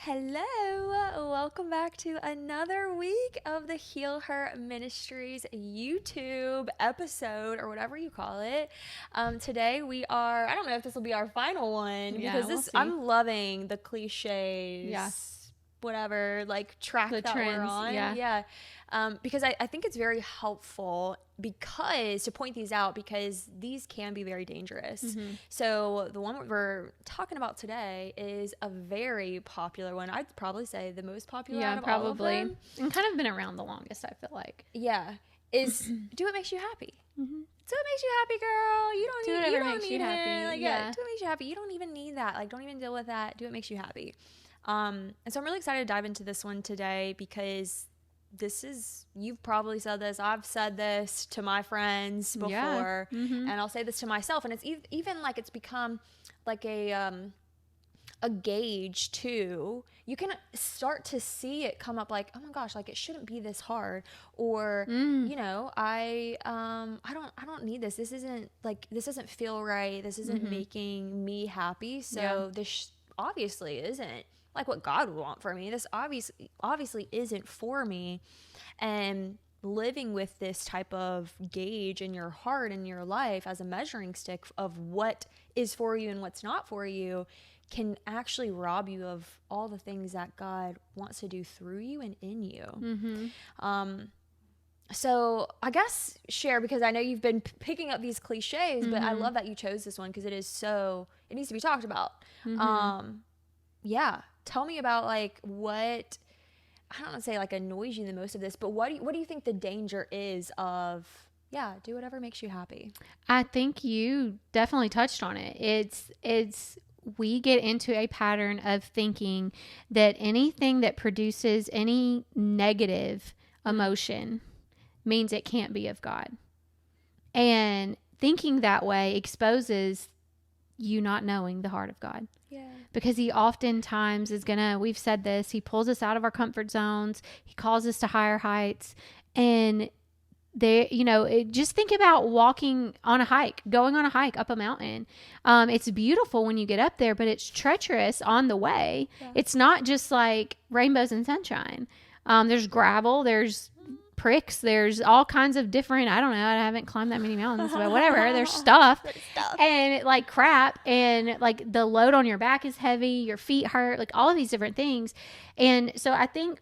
Hello, welcome back to another week of the Heal Her Ministries YouTube episode or whatever you call it. Today we are, I don't know if this will be our final one because we'll see. I'm loving the cliches. Yeah. Whatever, like track The that trends, we're on. yeah. Because I think it's very helpful to point these out because these can be very dangerous. Mm-hmm. So the one we're talking about today is a very popular one. I'd probably say the most popular out of all of probably. them. And kind of been around the longest, I feel like. Yeah. Is do what makes you happy. Mm-hmm. Do what makes you happy, girl. You don't Do need whatever you don't makes need you it. happy. Like, Yeah. do what makes you happy. You don't even need that. Like, don't even deal with that. Do what makes you happy. And so I'm really excited to dive into this one today because you've probably said this. I've said this to my friends before, Mm-hmm. and I'll say this to myself. And it's even like it's become like a gauge too. You can start to see it come up like, oh my gosh, like it shouldn't be this hard, or you know, I don't need this. This doesn't feel right. This isn't making me happy. So this obviously isn't like what God would want for me. This obviously isn't for me. And living with this type of gauge in your heart and your life as a measuring stick of what is for you and what's not for you can actually rob you of all the things that God wants to do through you and in you. Mm-hmm. So I guess share, because I know you've been picking up these cliches, but I love that you chose this one because it needs to be talked about. Yeah. Tell me about like what, I don't want to say like annoys you the most of this, but what do you think the danger is of, do whatever makes you happy? I think you definitely touched on it. It's we get into a pattern of thinking that anything that produces any negative emotion means it can't be of God. And thinking that way exposes you not knowing the heart of God. Yeah. Because he oftentimes is we've said this, he pulls us out of our comfort zones. He calls us to higher heights. And just think about going on a hike up a mountain. It's beautiful when you get up there, but it's treacherous on the way. Yeah. It's not just like rainbows and sunshine. There's gravel, there's pricks, there's all kinds of different, I don't know, I haven't climbed that many mountains, but whatever, there's stuff. And like crap, and like the load on your back is heavy, your feet hurt, like all of these different things. And so I think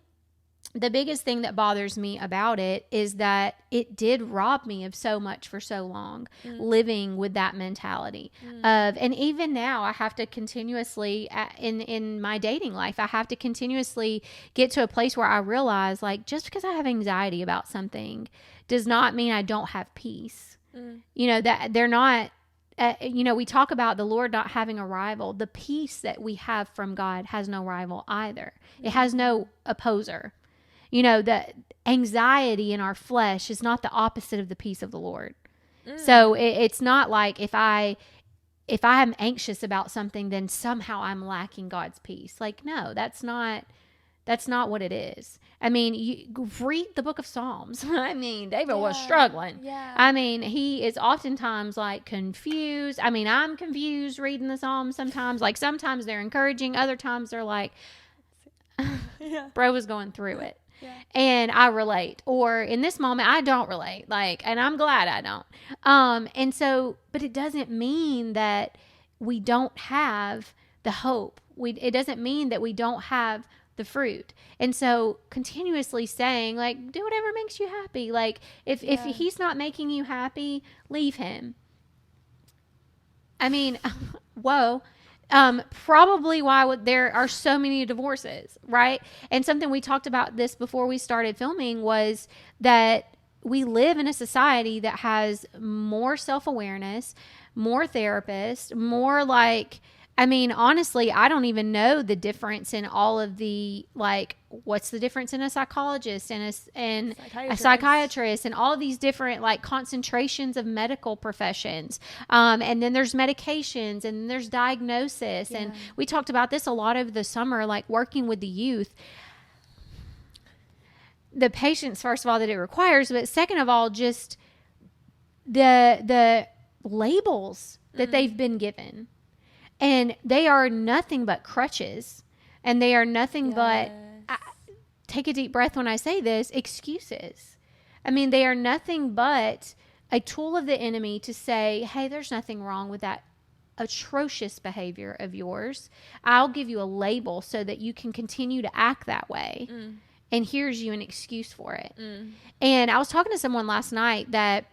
the biggest thing that bothers me about it is that it did rob me of so much for so long, living with that mentality and even now I have to continuously in my dating life, I have to continuously get to a place where I realize like just because I have anxiety about something does not mean I don't have peace. That they're not, we talk about the Lord not having a rival. The peace that we have from God has no rival either. It has no opposer. The anxiety in our flesh is not the opposite of the peace of the Lord. So it's not like if I am anxious about something, then somehow I'm lacking God's peace. Like, no, that's not what it is. I mean, you read the book of Psalms. I mean, David was struggling. Yeah. I mean, he is oftentimes like confused. I mean, I'm confused reading the Psalms sometimes. Like sometimes they're encouraging. Other times they're like, bro was going through it. Yeah. And I relate, or in this moment, I don't relate, and I'm glad I don't. And so, but it doesn't mean that we don't have the hope. It doesn't mean that we don't have the fruit. And so continuously saying like, do whatever makes you happy. Like if he's not making you happy, leave him. I mean, whoa. Probably why there are so many divorces, right? And something we talked about this before we started filming was that we live in a society that has more self-awareness, more therapists, more honestly, I don't even know the difference in all of the, what's the difference in a psychologist and a psychiatrist and all of these different, concentrations of medical professions. And then there's medications and there's diagnosis. Yeah. And we talked about this a lot over the summer, working with the youth. The patience, first of all, that it requires, but second of all, just the labels that they've been given. And they are nothing but crutches And they are nothing but, Yes. take a deep breath when I say this, excuses. I mean, they are nothing but a tool of the enemy to say, hey, there's nothing wrong with that atrocious behavior of yours. I'll give you a label so that you can continue to act that way. And here's you an excuse for it. And I was talking to someone last night that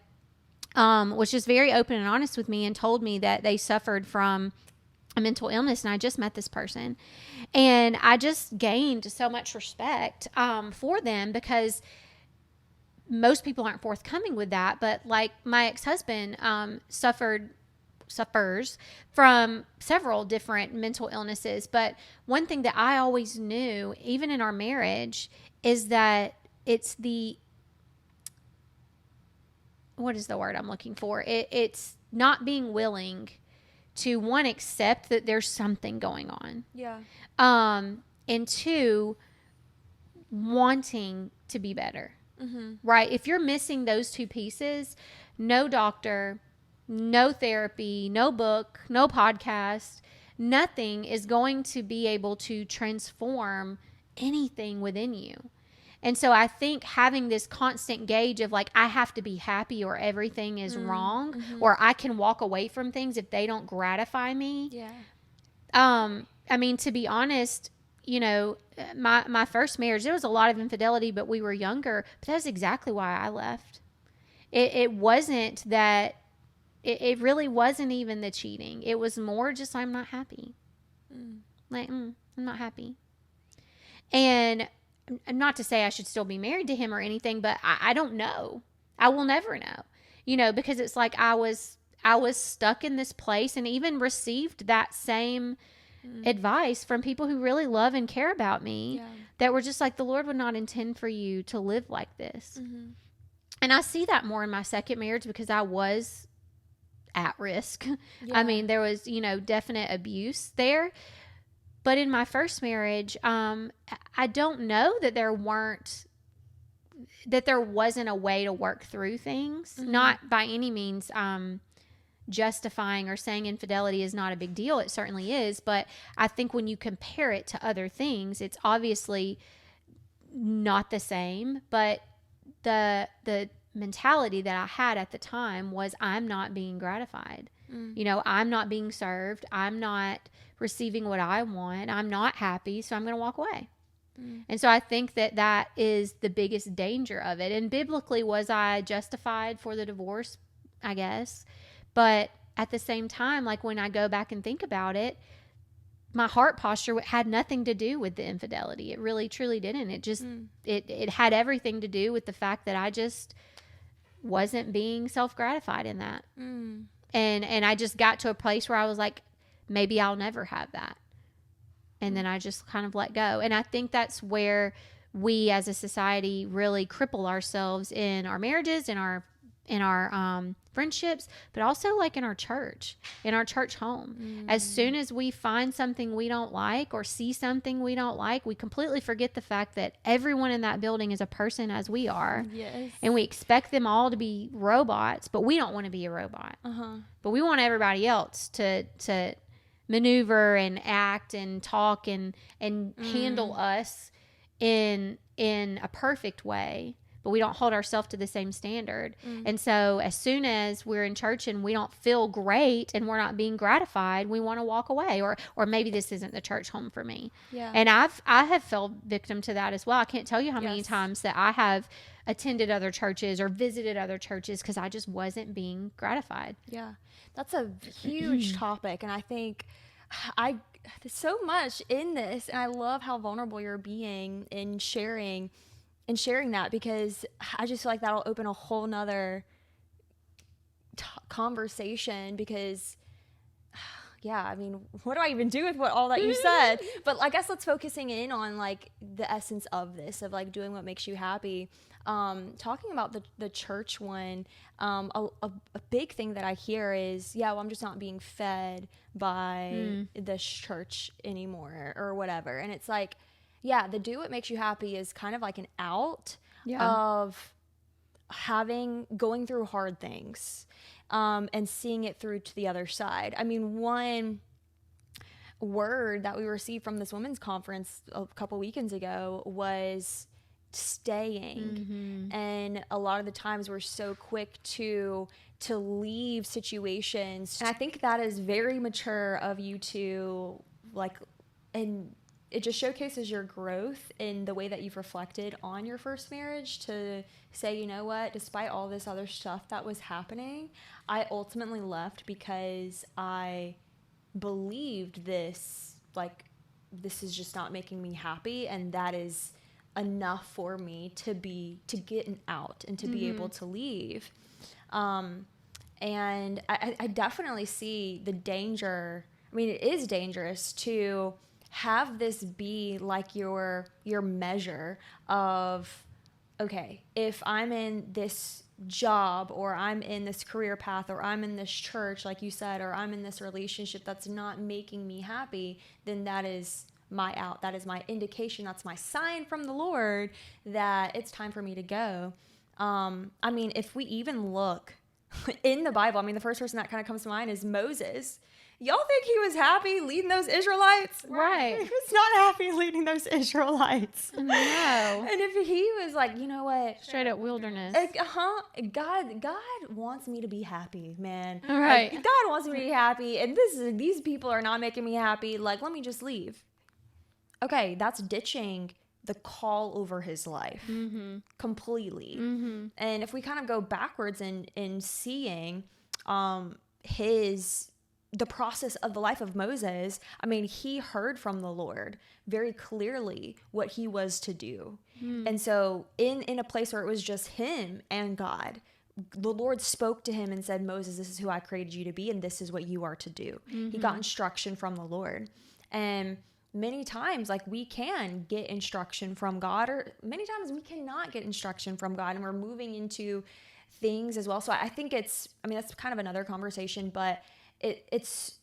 was just very open and honest with me and told me that they suffered from a mental illness. And I just met this person. And I just gained so much respect for them, because most people aren't forthcoming with that. But like my ex-husband suffers from several different mental illnesses. But one thing that I always knew, even in our marriage, is that it's what is the word I'm looking for? It's not being willing to, one, accept that there's something going on. Yeah. And two, wanting to be better. Right? If you're missing those two pieces, no doctor, no therapy, no book, no podcast, nothing is going to be able to transform anything within you. And so I think having this constant gauge of like, I have to be happy or everything is wrong, or I can walk away from things if they don't gratify me. Yeah. I mean, to be honest, you know, my first marriage, there was a lot of infidelity, but we were younger. But that's exactly why I left. It wasn't that, it really wasn't even the cheating. It was more just, I'm not happy. Like, I'm not happy. And not to say I should still be married to him or anything, but I don't know. I will never know, you know, because it's like I was stuck in this place, and even received that same advice from people who really love and care about me, that were just like, the Lord would not intend for you to live like this. And I see that more in my second marriage, because I was at risk. I mean, there was, you know, definite abuse there. But in my first marriage, I don't know that there wasn't a way to work through things. Not by any means justifying or saying infidelity is not a big deal. It certainly is. But I think when you compare it to other things, it's obviously not the same. But the mentality that I had at the time was, I'm not being gratified. You know, I'm not being served. I'm not receiving what I want. I'm not happy, so I'm going to walk away. And so I think that that is the biggest danger of it. And biblically, was I justified for the divorce? I guess. But at the same time, like when I go back and think about it, my heart posture had nothing to do with the infidelity. It really, truly didn't. It just, it had everything to do with the fact that I just wasn't being self-gratified in that. And I just got to a place where I was like, maybe I'll never have that. And then I just kind of let go. And I think that's where we as a society really cripple ourselves in our marriages, in our friendships, but also like in our church home. As soon as we find something we don't like or see something we don't like, we completely forget the fact that everyone in that building is a person as we are. Yes. And we expect them all to be robots, but we don't want to be a robot. But we want everybody else to maneuver and act and talk and handle us in a perfect way. But we don't hold ourselves to the same standard. And so as soon as we're in church and we don't feel great and we're not being gratified, we want to walk away, or maybe this isn't the church home for me. And I have fell victim to that as well. I can't tell you how many times that I have attended other churches or visited other churches because I just wasn't being gratified. Yeah. That's a huge topic. And I think there's so much in this, and I love how vulnerable you're being in sharing that, because I just feel like that'll open a whole nother conversation, because I mean, what do I even do with all that you said? But I guess let's focusing in on like the essence of this, of like doing what makes you happy. Talking about the church one, a big thing that I hear is, well, I'm just not being fed by this church anymore or whatever. And it's like, the do what makes you happy is kind of like an out of going through hard things, and seeing it through to the other side. I mean, word that we received from this women's conference a couple weekends ago was staying. And a lot of the times we're so quick to leave situations, and I think that is very mature of you to like, and it just showcases your growth in the way that you've reflected on your first marriage, to say, you know what, despite all this other stuff that was happening, I ultimately left because I believed this, like, this is just not making me happy, and that is enough for me to get out and to be able to leave. And I definitely see the danger. I mean, it is dangerous to have this be like your measure of, okay, if I'm in this job, or I'm in this career path, or I'm in this church, like you said, or I'm in this relationship that's not making me happy, then that is my out. That is my indication. That's my sign from the Lord that it's time for me to go. I mean, if we even look in the Bible, I mean, the first person that kind of comes to mind is Moses. Y'all think he was happy leading those Israelites? Right. He was not happy leading those Israelites. No. And if he was like, you know what? Straight up wilderness. God wants me to be happy, man. Right. Like, God wants me to be happy. And these people are not making me happy. Like, let me just leave. Okay, that's ditching the call over his life completely. And if we kind of go backwards in seeing the process of the life of Moses, I mean, he heard from the Lord very clearly what he was to do. And so in a place where it was just him and God, the Lord spoke to him and said, Moses, this is who I created you to be, and this is what you are to do. He got instruction from the Lord. And many times, like, we can get instruction from God, or many times we cannot get instruction from God, and we're moving into things as well. So I think that's kind of another conversation, but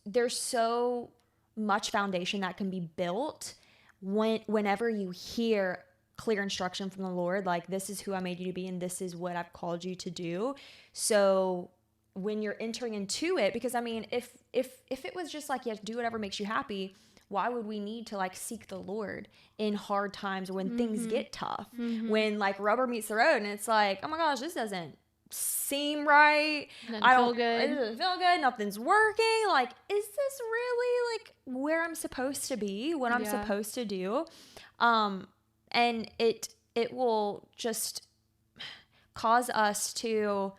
there's so much foundation that can be built whenever you hear clear instruction from the Lord, like, this is who I made you to be, and this is what I've called you to do. So when you're entering into it, because I mean, if it was just like, yeah, do whatever makes you happy, why would we need to like seek the Lord in hard times when things get tough, when like rubber meets the road and it's like, oh my gosh, this doesn't seem right. It doesn't feel good. Nothing's working. Like, is this really like where I'm supposed to be? What I'm supposed to do? And it will just cause us to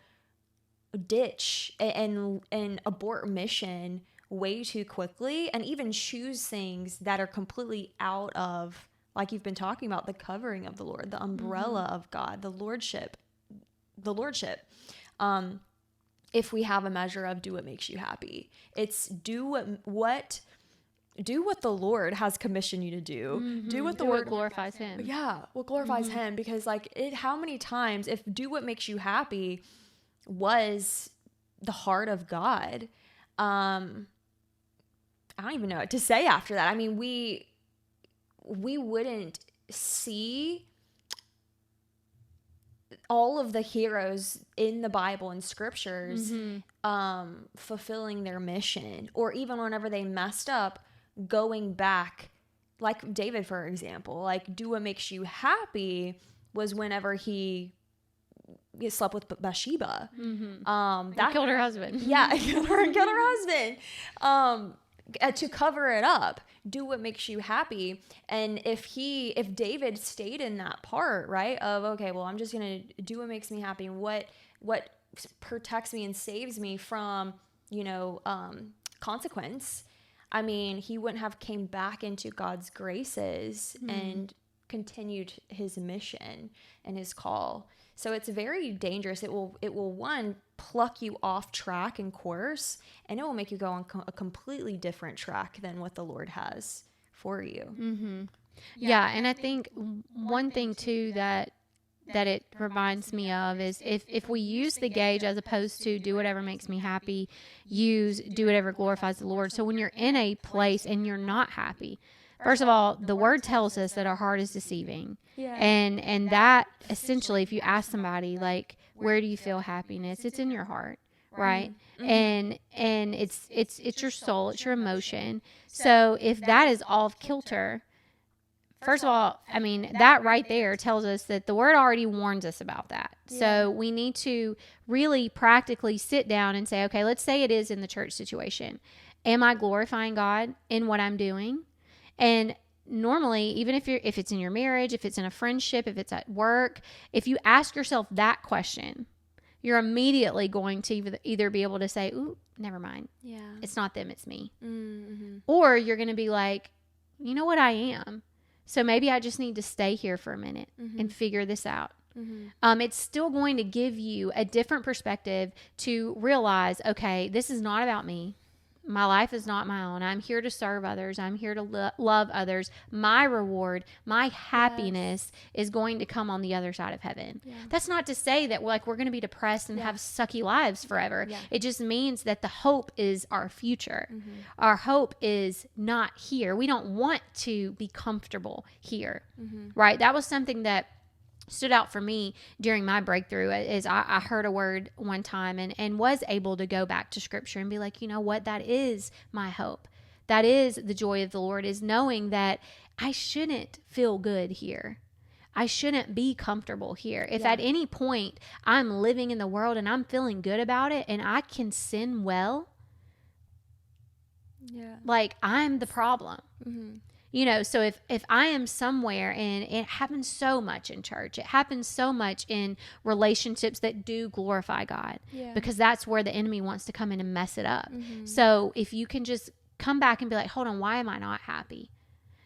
ditch and abort mission way too quickly, and even choose things that are completely out of, like you've been talking about, the covering of the Lord, the umbrella of God, the lordship. If we have a measure of do what makes you happy, it's do what the Lord has commissioned you to do. Do what the Lord glorifies him. Yeah, what glorifies him, because like how many times, if do what makes you happy was the heart of God, I don't even know what to say after that. I mean, we wouldn't see all of the heroes in the Bible and scriptures fulfilling their mission, or even whenever they messed up, going back, like David, for example. Like, do what makes you happy was whenever he slept with Bathsheba. That killed her husband. Yeah, killed her husband. To cover it up, do what makes you happy. And if David stayed in that part, right, of, okay, well, I'm just gonna do what makes me happy, and what protects me and saves me from, consequence, I mean, he wouldn't have came back into God's graces and continued his mission and his call. So it's very dangerous. It will one, pluck you off track and course, and it will make you go on a completely different track than what the Lord has for you. Yeah, and I think one thing too that it reminds me of is if we use the gauge as opposed to do whatever makes me happy, use do whatever glorifies the Lord. So when you're in a place and you're not happy, first of all, the word tells us that our heart is deceiving. Yeah. And that essentially, if you ask somebody, like, where do you feel happiness? It's in your heart, right? And it's your soul, it's your emotion. So if that is off kilter, first of all, I mean, that right there tells us that the word already warns us about that. Yeah. So we need to really practically sit down and say, okay, let's say it is in the church situation. Am I glorifying God in what I'm doing? And normally, even if it's in your marriage, if it's in a friendship, if it's at work, if you ask yourself that question, you're immediately going to either be able to say, ooh, never mind. Yeah. It's not them, it's me. Mm-hmm. Or you're going to be like, you know what, I am. So maybe I just need to stay here for a minute and figure this out. It's still going to give you a different perspective to realize, okay, this is not about me. My life is not my own. I'm here to serve others. I'm here to love others. My reward, my happiness is going to come on the other side of heaven. Yeah. That's not to say that we're going to be depressed and have sucky lives forever. Yeah. It just means that the hope is our future. Our hope is not here. We don't want to be comfortable here, right? That was something that stood out for me during my breakthrough. Is I heard a word one time and was able to go back to scripture and be like, you know what, that is my hope. That is the joy of the Lord, is knowing that I shouldn't feel good here. I shouldn't be comfortable here. If at any point I'm living in the world and I'm feeling good about it and I can sin well, like I'm the problem. You know, so if I am somewhere, and it happens so much in church, it happens so much in relationships that do glorify God, because that's where the enemy wants to come in and mess it up. So if you can just come back and be like, hold on, why am I not happy?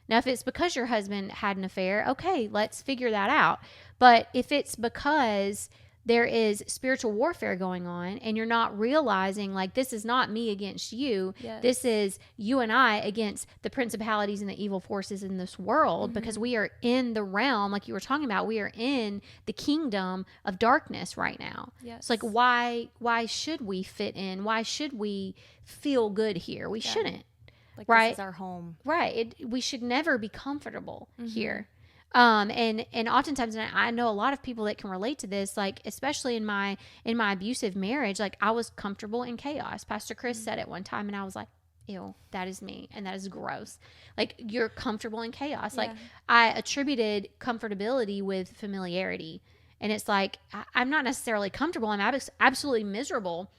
Now, if it's because your husband had an affair, okay, let's figure that out. But if it's because there is spiritual warfare going on and you're not realizing, like, this is not me against you. This is you and I against the principalities and the evil forces in this world, because we are in the realm, like you were talking about, we are in the kingdom of darkness right now. It's like, why should we fit in? Why should we feel good here? We shouldn't. Like, right? This is our home. Right. We should never be comfortable here. And oftentimes, and I know a lot of people that can relate to this, like, especially in my abusive marriage, like, I was comfortable in chaos. Pastor Chris said it one time and I was like, ew, that is me. And that is gross. Like, you're comfortable in chaos. Like, I attributed comfortability with familiarity. And it's like, I'm not necessarily comfortable. I'm absolutely miserable.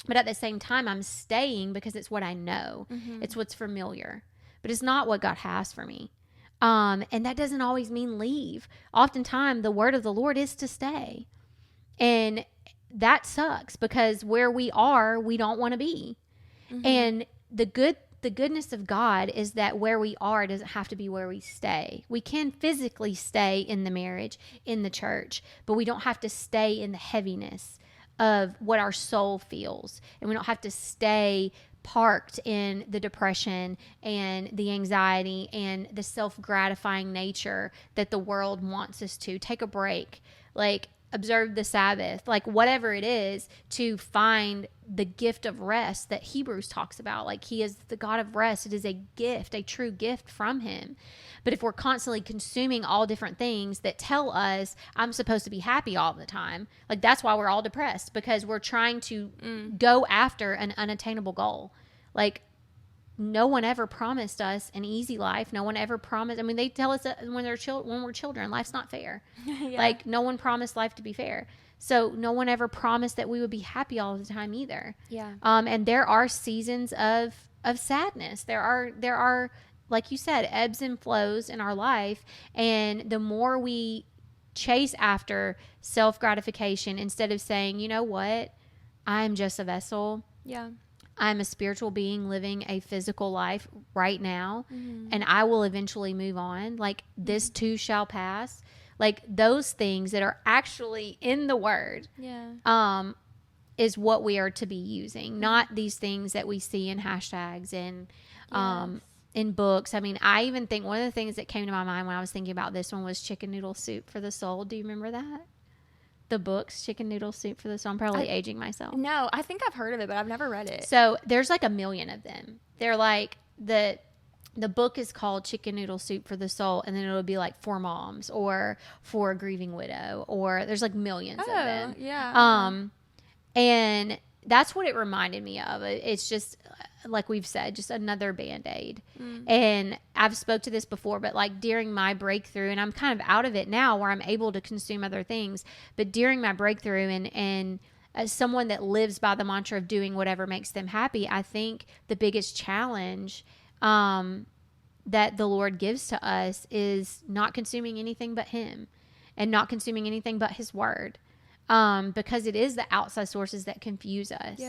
But at the same time, I'm staying because it's what I know. It's what's familiar. But it's not what God has for me. And that doesn't always mean leave. Oftentimes, the word of the Lord is to stay. And that sucks, because where we are, we don't want to be. And the goodness of God is that where we are doesn't have to be where we stay. We can physically stay in the marriage, in the church, but we don't have to stay in the heaviness of what our soul feels. And we don't have to stay parked in the depression and the anxiety and the self-gratifying nature that the world wants us to. Take a break, like observe the Sabbath, like whatever it is, to find the gift of rest that Hebrews talks about. Like, he is the God of rest. It is a gift, a true gift from him. But if we're constantly consuming all different things that tell us I'm supposed to be happy all the time, like, that's why we're all depressed, because we're trying to go after an unattainable goal. Like, no one ever promised us an easy life. No one ever promised. I mean, they tell us that when we're children, life's not fair. Like, no one promised life to be fair. So no one ever promised that we would be happy all the time either. And there are seasons of sadness. There are, like you said, ebbs and flows in our life. And the more we chase after self-gratification, instead of saying, you know what, I'm just a vessel. I'm a spiritual being living a physical life right now, and I will eventually move on. Like, this too shall pass. Like, those things that are actually in the word is what we are to be using, not these things that we see in hashtags and in books. I mean, I even think one of the things that came to my mind when I was thinking about this one was Chicken Noodle Soup for the Soul. Do you remember that? The books, Chicken Noodle Soup for the Soul. I'm probably aging myself. No, I think I've heard of it, but I've never read it. So there's like a million of them. They're like, the book is called Chicken Noodle Soup for the Soul, and then it'll be like For Moms or For a Grieving Widow, or there's like millions of them. Yeah. And that's what it reminded me of. It's just, like we've said, just another Band-Aid. And I've spoke to this before, but like during my breakthrough, and I'm kind of out of it now where I'm able to consume other things, but during my breakthrough and as someone that lives by the mantra of doing whatever makes them happy, I think the biggest challenge that the Lord gives to us is not consuming anything but Him, and not consuming anything but His Word. Because it is the outside sources that confuse us,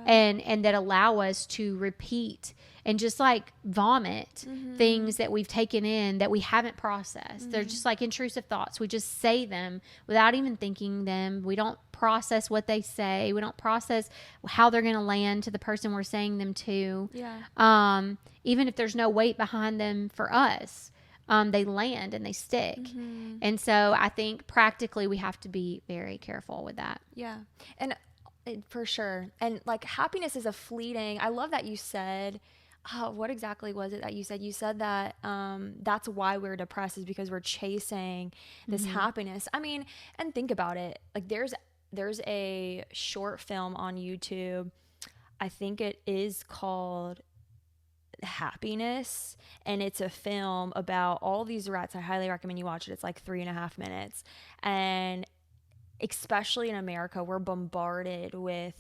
and that allow us to repeat and just like vomit things that we've taken in that we haven't processed. They're just like intrusive thoughts. We just say them without even thinking them. We don't process what they say. We don't process how they're going to land to the person we're saying them to. Even if there's no weight behind them for us. They land and they stick. And so I think practically we have to be very careful with that. Yeah. And for sure. And like happiness is a fleeting, I love that you said, what exactly was it that you said? You said that that's why we're depressed, is because we're chasing this happiness. I mean, and think about it. Like there's a short film on YouTube. I think it is called Happiness, and it's a film about all these rats. I highly recommend you watch it. It's like 3.5 minutes, and especially in America, we're bombarded with,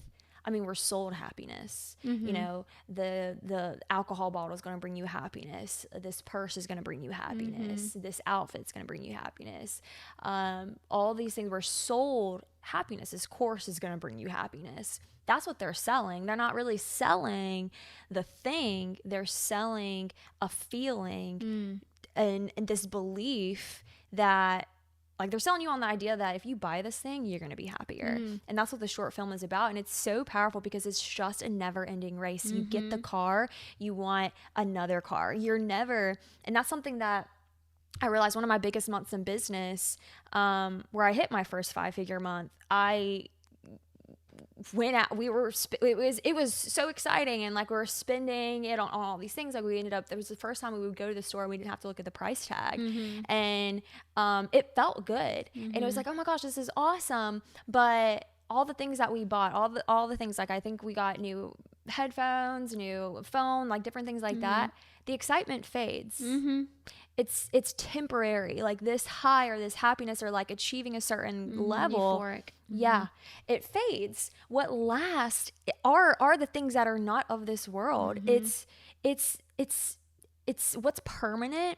I mean, we're sold happiness. You know, the alcohol bottle is going to bring you happiness. This purse is going to bring you happiness. This outfit's going to bring you happiness. All these things, we're sold happiness. This course is going to bring you happiness. That's what they're selling. They're not really selling the thing. They're selling a feeling and this belief that, like, they're selling you on the idea that if you buy this thing, you're going to be happier. And that's what the short film is about. And it's so powerful because it's just a never ending race. You get the car, you want another car. You're never, and that's something that I realized one of my biggest months in business, where I hit my first 5-figure month, I went out, it was so exciting, and like we were spending it on all these things. Like we ended up, it was the first time we would go to the store and we didn't have to look at the price tag. And it felt good, and it was like, oh my gosh, this is awesome. But all the things that we bought, all the things, like I think we got new headphones, new phone, like different things like that, the excitement fades. It's temporary. Like this high or this happiness or like achieving a certain level, euphoric. It fades. What lasts are the things that are not of this world. It's what's permanent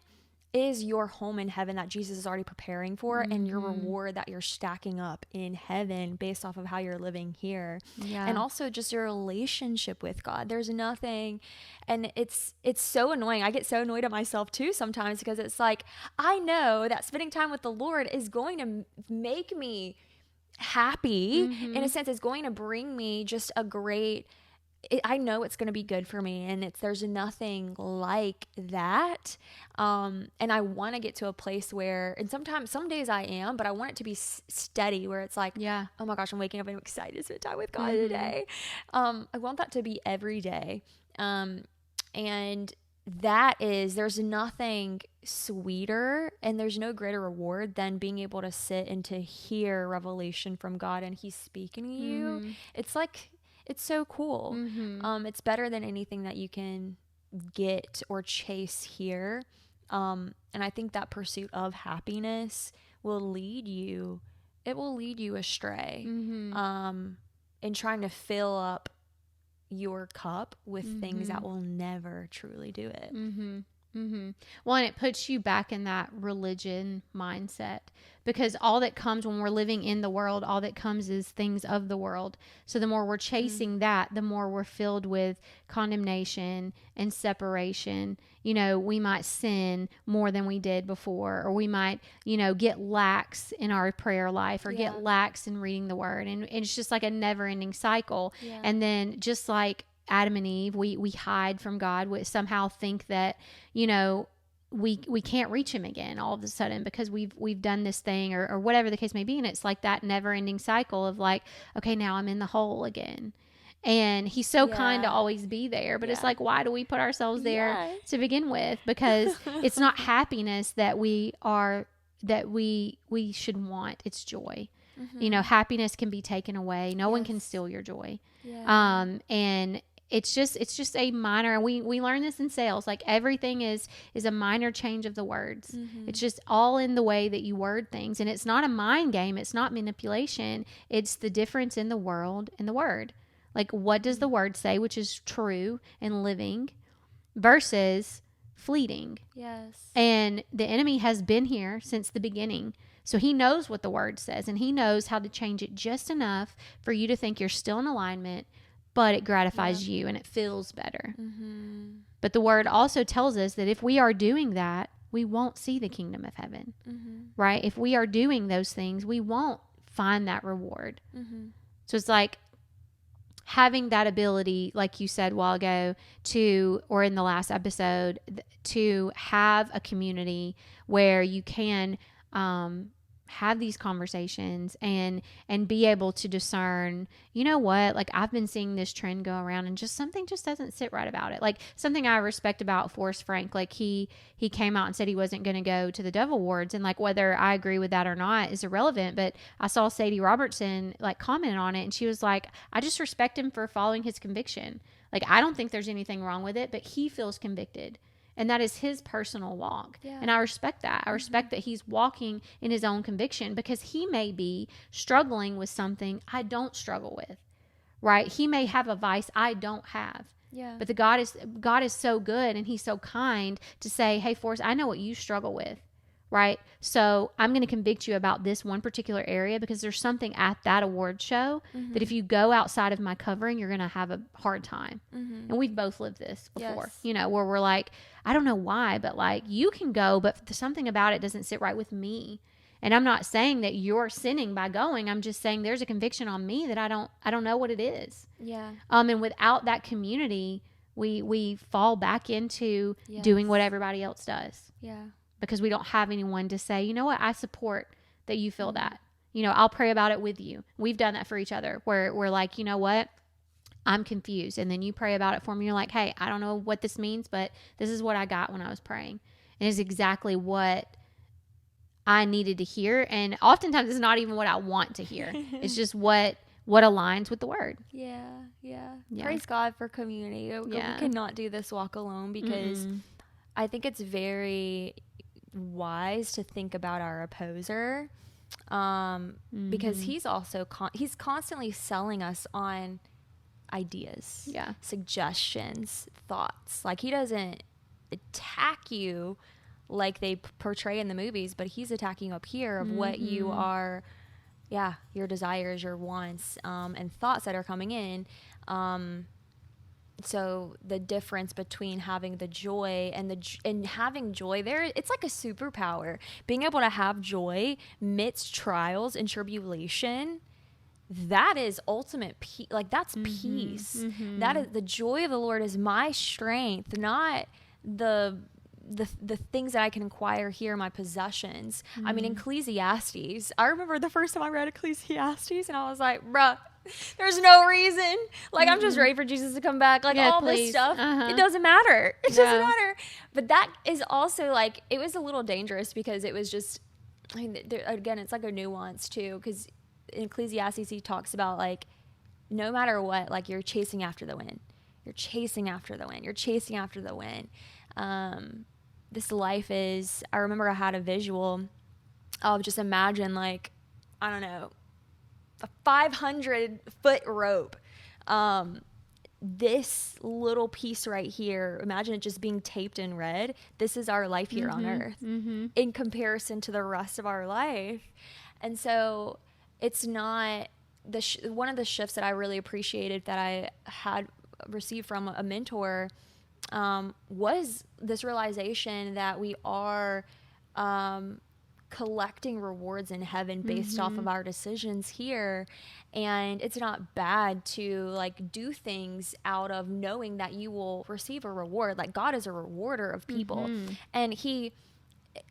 is your home in heaven that Jesus is already preparing for, and your reward that you're stacking up in heaven based off of how you're living here. And also just your relationship with God. There's nothing, and it's so annoying. I get so annoyed at myself too sometimes, because it's like, I know that spending time with the Lord is going to make me happy in a sense. It's going to bring me just a great, I know it's going to be good for me, and there's nothing like that. And I want to get to a place where, and some days I am, but I want it to be steady, where it's like, oh my gosh, I'm waking up and I'm excited to spend time with God today. I want that to be every day. And there's nothing sweeter and there's no greater reward than being able to sit and to hear revelation from God, and He's speaking to you. It's like, it's so cool. It's better than anything that you can get or chase here. And I think that pursuit of happiness will lead you astray. In trying to fill up your cup with things that will never truly do it. Well, and it puts you back in that religion mindset, because all that comes when we're living in the world, all that comes is things of the world. So the more we're chasing that, the more we're filled with condemnation and separation. You know, we might sin more than we did before, or we might, get lax in our prayer life, or get lax in reading the word. And it's just like a never ending cycle. And then just like Adam and Eve, we hide from God. We somehow think that, we can't reach Him again all of a sudden because we've done this thing or whatever the case may be. And it's like that never ending cycle of like, okay, now I'm in the hole again. And He's so kind to always be there, but it's like, why do we put ourselves there to begin with? Because it's not happiness that we should want. It's joy. You know, happiness can be taken away. No one can steal your joy. And it's just a minor, and we learn this in sales, like everything is a minor change of the words. It's just all in the way that you word things. And it's not a mind game. It's not manipulation. It's the difference in the world and the word. Like, what does the word say, which is true and living, versus fleeting. Yes. And the enemy has been here since the beginning. So he knows what the word says, and he knows how to change it just enough for you to think you're still in alignment, but it gratifies you and it feels better. But the word also tells us that if we are doing that, we won't see the kingdom of heaven, right? If we are doing those things, we won't find that reward. So it's like having that ability, like you said a while ago, or in the last episode, to have a community where you can have these conversations and be able to discern, you know what, like I've been seeing this trend go around and just something just doesn't sit right about it. Like something I respect about Forrest Frank, like he came out and said he wasn't going to go to the Dove Awards, and like whether I agree with that or not is irrelevant, but I saw Sadie Robertson like comment on it, and she was like, I just respect him for following his conviction. Like I don't think there's anything wrong with it, but he feels convicted. And that is his personal walk. And I respect that. I respect that he's walking in his own conviction, because he may be struggling with something I don't struggle with, right? He may have a vice I don't have. But the God is so good, and he's so kind to say, hey, Forrest, I know what you struggle with, right? So I'm going to convict you about this one particular area, because there's something at that award show that if you go outside of my covering, you're going to have a hard time. And we've both lived this before, you know, where we're like, I don't know why, but like you can go, but something about it doesn't sit right with me. And I'm not saying that you're sinning by going. I'm just saying there's a conviction on me that I don't know what it is. And without that community, we fall back into doing what everybody else does. Because we don't have anyone to say, you know what, I support that you feel that. You know, I'll pray about it with you. We've done that for each other, where we're like, you know what, I'm confused. And then you pray about it for me. You're like, hey, I don't know what this means, but this is what I got when I was praying. And it's exactly what I needed to hear. And oftentimes it's not even what I want to hear. It's just what aligns with the word. Praise God for community. We cannot do this walk alone, because I think it's very wise to think about our opposer, because he's also he's constantly selling us on ideas, suggestions, thoughts. Like he doesn't attack you like they portray in the movies, but he's attacking you up here of what you are, your desires, your wants, and thoughts that are coming in. So the difference between having the joy and having joy there, it's like a superpower. Being able to have joy midst trials and tribulation, that is ultimate peace. Like that's peace. That is the joy of the Lord is my strength, not the things that I can acquire here, my possessions. I mean, Ecclesiastes, I remember the first time I read Ecclesiastes and I was like, bruh, there's no reason. Like, I'm just ready for Jesus to come back. Like, all this stuff, it doesn't matter. It doesn't matter. But that is also, like, it was a little dangerous, because it was just, I mean, again, it's like a nuance, too. Because in Ecclesiastes, he talks about, like, no matter what, like, you're chasing after the wind. You're chasing after the wind. You're chasing after the wind. This life is, I remember I had a visual of just imagine, like, I don't know, a 500-foot rope. This little piece right here, imagine it just being taped in red. This is our life here on earth in comparison to the rest of our life. And so it's not one of the shifts that I really appreciated that I had received from a mentor was this realization that we are collecting rewards in heaven based off of our decisions here. And it's not bad to like do things out of knowing that you will receive a reward. Like God is a rewarder of people. And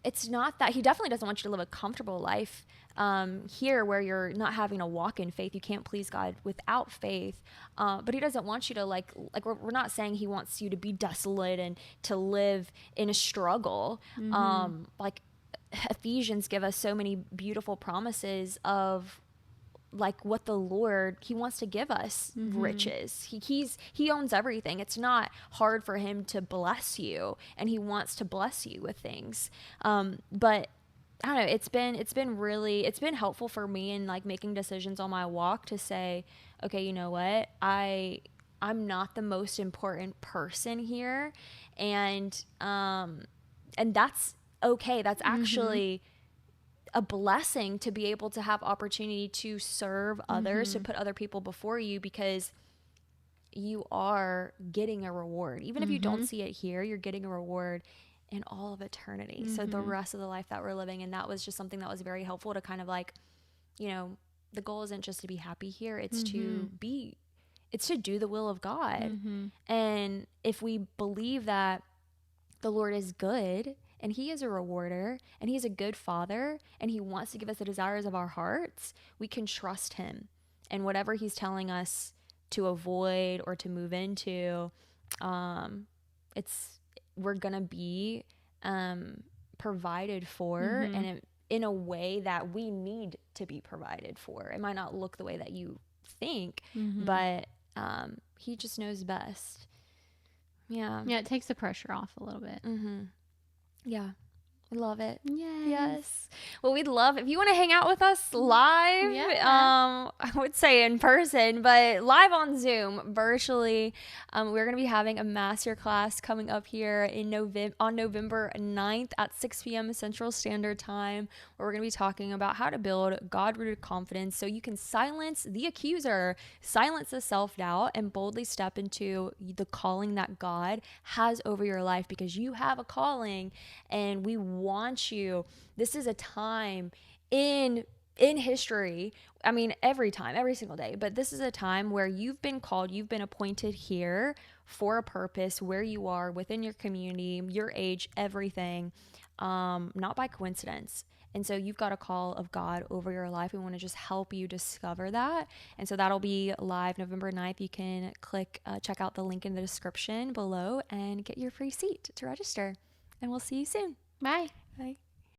it's not that he definitely doesn't want you to live a comfortable life here where you're not having to walk in faith. You can't please God without faith. But he doesn't want you to like we're not saying he wants you to be desolate and to live in a struggle. Like Ephesians give us so many beautiful promises of like what the Lord, he wants to give us riches. He owns everything. It's not hard for him to bless you, and he wants to bless you with things. But I don't know, it's been helpful for me in like making decisions on my walk to say, okay, you know what? I'm not the most important person here. And that's okay. That's actually a blessing to be able to have opportunity to serve others, to put other people before you, because you are getting a reward. Even if you don't see it here, you're getting a reward in all of eternity. So the rest of the life that we're living. And that was just something that was very helpful to kind of like, you know, the goal isn't just to be happy here. It's to do the will of God. And if we believe that the Lord is good, and he is a rewarder, and he's a good father, and he wants to give us the desires of our hearts, we can trust him. And whatever he's telling us to avoid or to move into, we're going to be provided for, and in a way that we need to be provided for. It might not look the way that you think, but he just knows best. Yeah. Yeah, it takes the pressure off a little bit. Yeah. I love it. Yes. Well, we'd love if you want to hang out with us live. I would say in person, but live on Zoom, virtually. We're going to be having a masterclass coming up here in on November 9th at 6 p.m. Central Standard Time, where we're going to be talking about how to build God-rooted confidence so you can silence the accuser, silence the self-doubt, and boldly step into the calling that God has over your life, because you have a calling, and we want you. This is a time in history. I mean, every single day, but this is a time where you've been called, you've been appointed here for a purpose, where you are within your community, your age, everything, not by coincidence. And so you've got a call of God over your life. We want to just help you discover that. And so that'll be live November 9th. You can check out the link in the description below and get your free seat to register. And we'll see you soon. Bye. Bye.